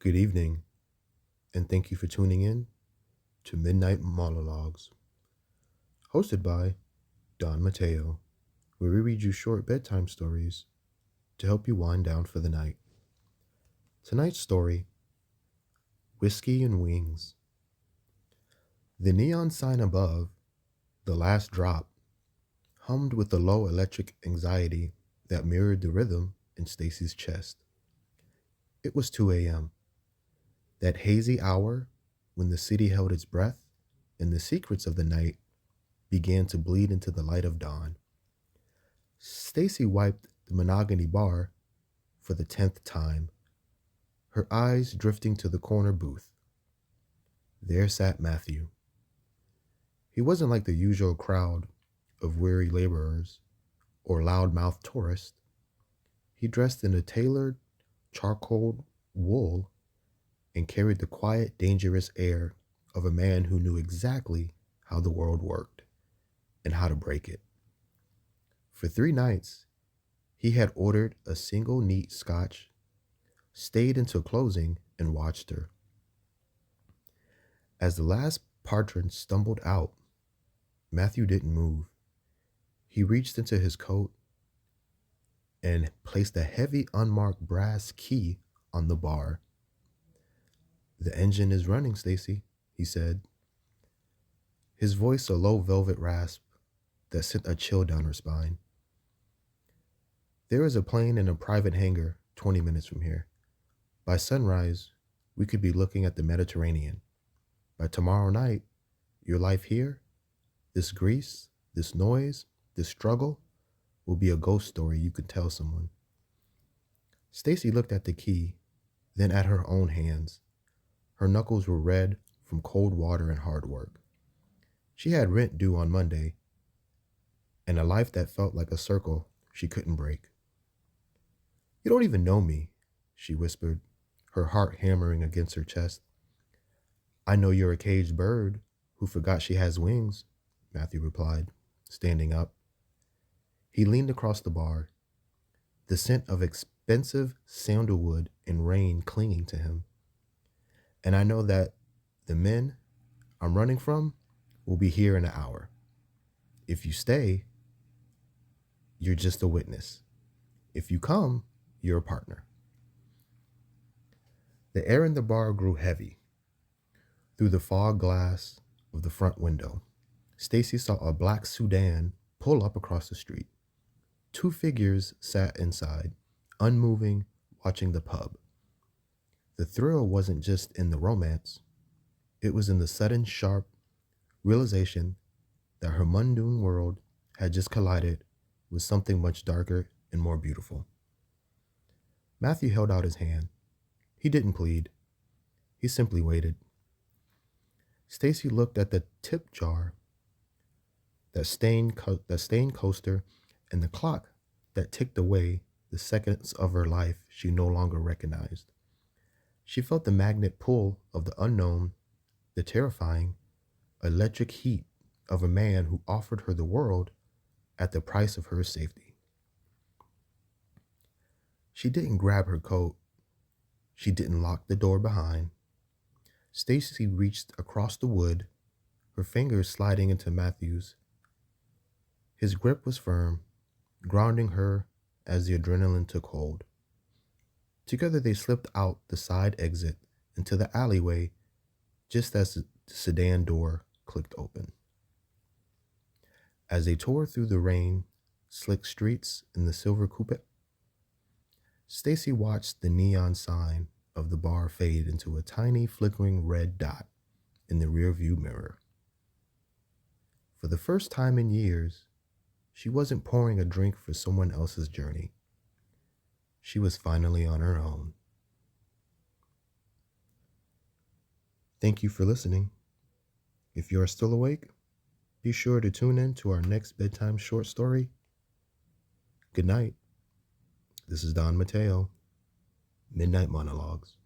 Good evening, and thank you for tuning in to Midnight Monologues, hosted by Don Mateo, where we read you short bedtime stories to help you wind down for the night. Tonight's story, Whiskey and Wings. The neon sign above, the last drop, hummed with the low electric anxiety that mirrored the rhythm in Stacy's chest. It was 2 a.m., that hazy hour when the city held its breath and the secrets of the night began to bleed into the light of dawn. Stacy wiped the mahogany bar for the 10th time, her eyes drifting to the corner booth. There sat Matthew. He wasn't like the usual crowd of weary laborers or loud-mouthed tourists. He dressed in a tailored charcoal wool and carried the quiet, dangerous air of a man who knew exactly how the world worked and how to break it. For 3 nights, he had ordered a single neat scotch, stayed until closing, and watched her. As the last patron stumbled out, Matthew didn't move. He reached into his coat and placed a heavy unmarked brass key on the bar. "The engine is running, Stacy," he said, his voice a low velvet rasp that sent a chill down her spine. "There is a plane in a private hangar 20 minutes from here. By sunrise, we could be looking at the Mediterranean. By tomorrow night, your life here, this grease, this noise, this struggle, will be a ghost story you could tell someone." Stacy looked at the key, then at her own hands. Her knuckles were red from cold water and hard work. She had rent due on Monday, and a life that felt like a circle she couldn't break. "You don't even know me," she whispered, her heart hammering against her chest. "I know you're a caged bird who forgot she has wings," Matthew replied, standing up. He leaned across the bar, the scent of expensive sandalwood and rain clinging to him. "And I know that the men I'm running from will be here in an hour. If you stay, you're just a witness. If you come, you're a partner." The air in the bar grew heavy. Through the fog glass of the front window, Stacy saw a black sedan pull up across the street. 2 figures sat inside, unmoving, watching the pub. The thrill wasn't just in the romance. It was in the sudden, sharp realization that her mundane world had just collided with something much darker and more beautiful. Matthew held out his hand. He didn't plead. He simply waited. Stacy looked at the tip jar, that stained coaster, and the clock that ticked away the seconds of her life she no longer recognized. She felt the magnet pull of the unknown, the terrifying, electric heat of a man who offered her the world at the price of her safety. She didn't grab her coat. She didn't lock the door behind. Stacy reached across the wood, her fingers sliding into Matthew's. His grip was firm, grounding her as the adrenaline took hold. Together they slipped out the side exit into the alleyway just as the sedan door clicked open. As they tore through the rain-slick streets in the silver coupe, Stacy watched the neon sign of the bar fade into a tiny flickering red dot in the rearview mirror. For the first time in years, she wasn't pouring a drink for someone else's journey. She was finally on her own. Thank you for listening. If you are still awake, be sure to tune in to our next bedtime short story. Good night. This is Don Mateo, Midnight Monologues.